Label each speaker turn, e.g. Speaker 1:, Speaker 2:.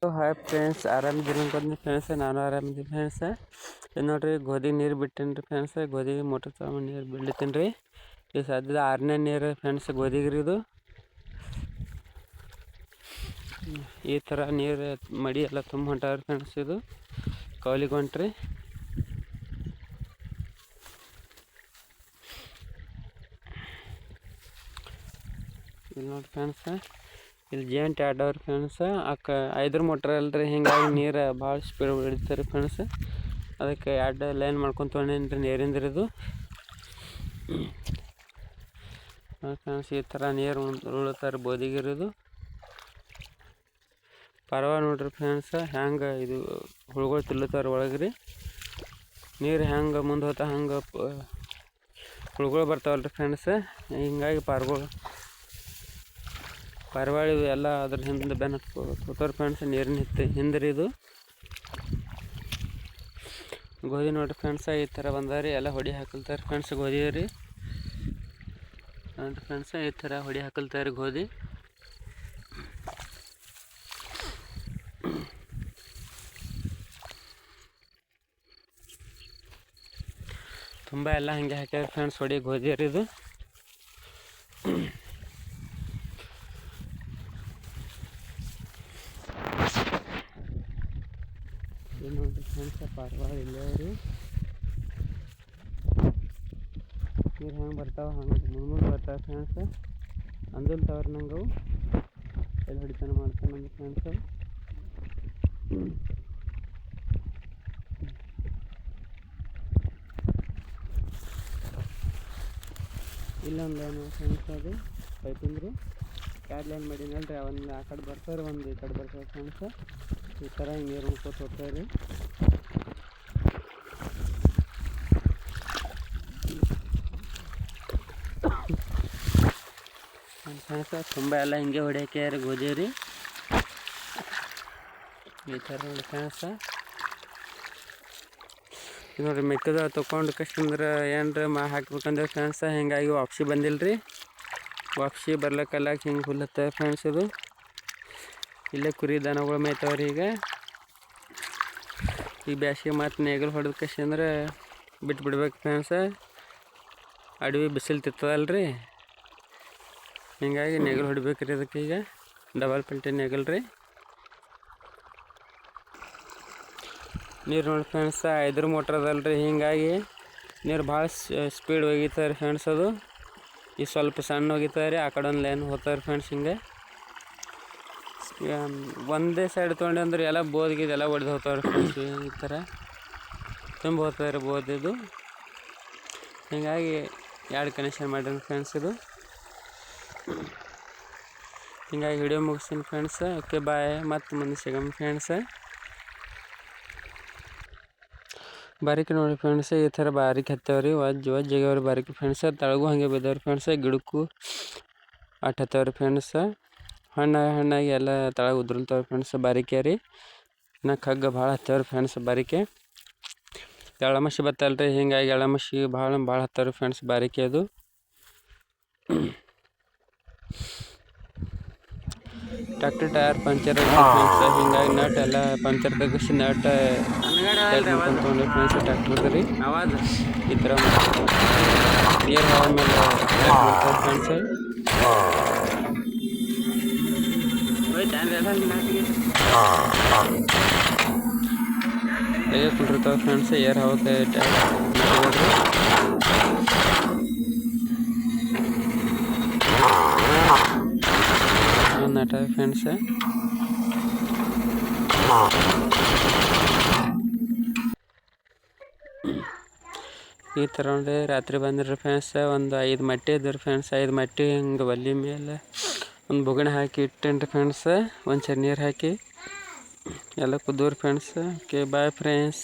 Speaker 1: Hi friends, ಆರಾಮಿದ್ದೀರಿ ಅನ್ಕೊಂತೀನಿ friends. ನಾನು ಆರಾಮಿದ್ದೀನಿ friends. ಇದು ನೋಡ್ರಿ ಗೋಧಿ ನೀರು ಬಿಟ್ಟೇನಿ ರೀ ಫ್ರೆಂಡ್ಸ್. ಗೋಧಿ ಮೋಟ್ರ್ ತಗೊಂಡು ನೀರು ಬಿಡ್ಲತ್ತೀನಿ ರೀ. ಇದು ಸದ್ಯದ 6ನೇ ನೀರು ಫ್ರೆಂಡ್ಸ್ ಗೋಧಿಗೆ ರೀ. ಇದು ಈ ಥರ ನೀರು ಮಡಿ ಎಲ್ಲ ತುಂಬ ಹೊಂಟಾವ್ರಿ ಫ್ರೆಂಡ್ಸ್. ಇದು ಕೌಲಿಗೆ ಹೊಂಟ್ರಿ. ಇಲ್ಲಿ ನೋಡಿ ಫ್ರೆಂಡ್ಸ್, ಇಲ್ಲಿ ಜೇಂಟ್ ಆಡವ್ರಿ ಫ್ರೆಂಡ್ಸ್. 5 ಮೋಟ್ರ್ ಅಲ್ರಿ, ಹಿಂಗಾಗಿ ನೀರು ಭಾಳ ಸ್ಪೀಡ್ ಹೊಡಿತಾರೆ ಫ್ರೆಂಡ್ಸ್. ಅದಕ್ಕೆ 2 ಲೈನ್ ಮಾಡ್ಕೊಂಡು ತೊಗೊಂಡೇನಿ ರೀ ನೀರಿಂದ. ಇದು ಫ್ರೆಂಡ್ಸ್ ಈ ಥರ ನೀರು ಉಳುತ್ತಾರೆ ಬೋದಿಗಿರೋದು. ಪರ್ವ ನೋಡ್ರಿ ಫ್ರೆಂಡ್ಸ್, ಹೆಂಗೆ ಇದು ಹುಳುಗಳು ತಿಲ್ಲುತ್ತಾರೆ ಒಳಗೆ ರೀ. ನೀರು ಹೆಂಗೆ ಮುಂದೆ ಹೋಗ್ತಾ ಹಂಗೆ ಹುಳುಗಳು ಬರ್ತಾವಲ್ರಿ ಫ್ರೆಂಡ್ಸ್. ಹಿಂಗಾಗಿ ಪಾರಿವಾಳ ಎಲ್ಲ ಅದ್ರ ಹಿಂದೆ ಬೆನ್ನ ಹತ್ಕೋತಾರೆ ಫ್ರೆಂಡ್ಸ್. ನೀರಿನ ಹಿಂದ್ರಿ ಇದು ಗೋಧಿ ನೋಡ್ರಿ ಫ್ರೆಂಡ್ಸ್. ಈ ಥರ ಬಂದಾರಿ ಎಲ್ಲ ಹೊಡಿ ಹಾಕಲ್ತಾರೆ ಫ್ರೆಂಡ್ಸ್ ಗೋಧಿ ರೀ. ನೋಡ್ರಿ ಫ್ರೆಂಡ್ಸ್, ಈ ಥರ ಹೊಡಿ ಹಾಕಲ್ತಾರೆ ಗೋಧಿ. ತುಂಬ ಎಲ್ಲ ಹಂಗೆ ಹಾಕ್ಯಾರ ಫ್ರೆಂಡ್ಸ್ ಹೊಡಿ ಗೋಧಿ ರೀ. ಇದು ನೋಡ್ರಿ ಫ್ರೆಂಡ್ಸ್, ಪಾರಿವಾಳ ಇಲ್ಲೇ ರೀ. ನೀರು ಹೆಂಗೆ ಬರ್ತಾವೆ ಹಂಗೆ ಮುಂದೆ ಬರ್ತಾವೆ ಫ್ರೆಂಡ್ಸ್. ಅಂದಿಲ್ತವ್ರಿ ನಂಗೆ ಅವು ಎಲ್ಲಿ ಹೊಡಿತಾನೆ ಮಾಡ್ತಾನೆ ನಮ್ಗೆ ಫ್ರೆಂಡ್ಸ್. ಇಲ್ಲೊಂದು ಲೈನ್ ಫ್ರೆಂಡ್ಸ್, ಅದು ಪೈಪಿಂದ್ರಿ 2 ಲೈನ್ ಮಾಡೀನಲ್ರಿ. ಒಂದು ಆ ಕಡೆ ಬರ್ತಾರೆ, ಒಂದು ಈ ಕಡೆ ಬರ್ತಾರೆ ಫ್ರೆಂಡ್ಸ್. ಈ ಥರ ಹಿಂಗೆ ನೀರು ಮುಡ್ಕೋತ ಹೋಗ್ತಾರೆ ರೀ. ಫ್ರೆಂಡ್ಸ್ ತುಂಬ ಎಲ್ಲ ಹಿಂಗೆ ಹೊಡಿಯೋಕೆ ರೀ ಗೋಧಿ ರೀ. ಈ ಥರ ನೋಡಿ ಫ್ರೆಂಡ್ಸ್. ನೋಡಿರಿ ಮೆಕ್ಕದ ತೊಗೊಂಡು ಕಷ್ಟಂದ್ರೆ ಏನ್ರ ಹಾಕ್ಬೇಕಂದ್ರೆ ಫ್ರೆಂಡ್ಸ್, ಹಿಂಗಾಗಿ ವಾಪಸಿ ಬಂದಿಲ್ಲ ರೀ. ವಾಪಸಿ ಬರ್ಲಿಕ್ಕೆಲ್ಲ ಹಿಂಗೆ ಹುಲ್ಲತ್ತೆ ಫ್ರೆಂಡ್ಸ್. ಇದು ಇಲ್ಲೇ ಕುರಿ ದನಗಳು ಮೇಯ್ತಾವ್ರಿ. ಈಗ ಬ್ಯಾಸಿಗೆ ಮತ್ತು ನೇಗಲು ಹೊಡೆದ ಕಷ್ಟಂದ್ರೆ ಬಿಟ್ಟು ಬಿಡ್ಬೇಕು ಫ್ರೆಂಡ್ಸ್. ಅಡವಿ ಬಿಸಿಲು ತಿತ್ತದಲ್ರಿ, ಹಿಂಗಾಗಿ ನೇಗಲು ಹೊಡಿಬೇಕ್ರಿ. ಅದಕ್ಕೆ ಈಗ ಡಬಲ್ ಪಲ್ಟಿ ನೇಗಲ್ ರೀ. ನೀರು ನೋಡಿ ಫ್ರೆಂಡ್ಸ್, 5 ಮೋಟ್ರ್ ಅದಲ್ರಿ, ಹಿಂಗಾಗಿ ನೀರು ಭಾಳ ಸ್ಪೀಡ್ ಒಗಿತಾರೆ ಫ್ರೆಂಡ್ಸ್. ಅದು ಈಗ ಸ್ವಲ್ಪ ಸಣ್ಣ ಒಗಿತಾರೆ, ಆ ಕಡೆ ಒಂದು ಲೈನ್ ಹೋಗ್ತಾರೆ ಫ್ರೆಂಡ್ಸ್. ಹಿಂಗೆ ಒಂದೇ ಸೈಡ್ ತೊಗೊಂಡು ಅಂದ್ರೆ ಎಲ್ಲ ಬೋದ್ಗಿದೆಲ್ಲ ಹೊಡೆದು ಹೋಗ್ತಾವ್ರಿ ಫ್ರೆಂಡ್ಸ್. ಈ ಥರ ತುಂಬ ಹೋಗ್ತಾರೆ ಬೋದಿದು. ಹಿಂಗಾಗಿ 2 ಕನೆಕ್ಷನ್ ಮಾಡಿರಿ ಫ್ರೆಂಡ್ಸ್. ಇದು ಹಿಂಗಾಗಿ ವಿಡಿಯೋ ಮುಗಿಸ್ತೀನಿ ಫ್ರೆಂಡ್ಸ್. ಓಕೆ ಬಾಯ್, ಮತ್ತು ಮುಂದೆ ಸಿಗಮ್ ಫ್ರೆಂಡ್ಸ್. ಬಾರಿಕೆ ನೋಡಿ ಫ್ರೆಂಡ್ಸ್, ಈ ಥರ ಬಾರಿಕೆ ಹತ್ತವ್ರಿ. ವಜ್ಜಾಗ್ಯಾವ್ರಿ ಬಾರಿಕೆ ಫ್ರೆಂಡ್ಸ್. ತಳಗೂ ಹಾಗೆ ಬಿದ್ದವ್ರಿ ಫ್ರೆಂಡ್ಸ್. ಗಿಡಕ್ಕೂ ಹತ್ತವ್ರಿ ಫ್ರೆಂಡ್ಸ್. ಹಣ್ಣಾಗಿ ಎಲ್ಲ ತಳಗ ಉದುರ್ತಾವ್ರಿ ಫ್ರೆಂಡ್ಸ್. ಬಾರಿಕೆ ರೀ, ಇನ್ನು ಕಗ್ಗ ಭಾಳ ಹತ್ತವ್ರಿ ಫ್ರೆಂಡ್ಸ್ ಬಾರಿಕೆ. ಎಳ್ಳಮಸಿ ಬತ್ತಲ್ರಿ, ಹಿಂಗಾಗಿ ಎಳ್ಳಮಸಿ ಭಾಳ ಹತ್ತವ್ರಿ ಫ್ರೆಂಡ್ಸ್ ಬಾರಿಕೆ. ಅದು ಟ್ರ್ಯಾಕ್ಟರ್ ಟೈರ್ ಪಂಚರ್ ಫ್ರೆಂಡ್ಸ್. ಹಿಂಗಾಗಿ ನಟ್ ಎಲ್ಲ ಪಂಚರ್ ತೆಗಿಸಿ ನಟ್ ತೊಗೊಂಡ್ರಿ ಫ್ರೆಂಡ್ಸ್ ಟ್ರ್ಯಾಕ್ಟರ್ದು ರೀ. ಈ ಥರ ನೀರು ಹಾವ ಮೇಲೆ ಫ್ರೆಂಡ್ಸ್. ಹೇಗೆ ಕುಂಡಿರ್ತಾವೆ ಫ್ರೆಂಡ್ಸ್ ಏರ್ ಹಾವಕ್ಕೆ ನಟ ಫ್ರೆಂಡ್ಸ್. ಈ ಥರ ನೋಡಿ ರಾತ್ರಿ ಬಂದಿರಿ ಫ್ರೆಂಡ್ಸ್. ಒಂದು 5 ಮಟ್ಟಿ ಇದ್ರಿ ಫ್ರೆಂಡ್ಸ್. 5 ಮಟ್ಟಿ ಹಿಂಗೆ ಒಲೆ ಮೇಲೆ ಒಂದು ಬೊಗಣೆ ಹಾಕಿ ಇಟ್ಟೇನ್ರಿ ಫ್ರೆಂಡ್ಸ್. ಒಂದು ನೀರು ಹಾಕಿ ಎಲ್ಲ ಕುದ್ದವ್ರಿ ಫ್ರೆಂಡ್ಸ್. Okay bye friends.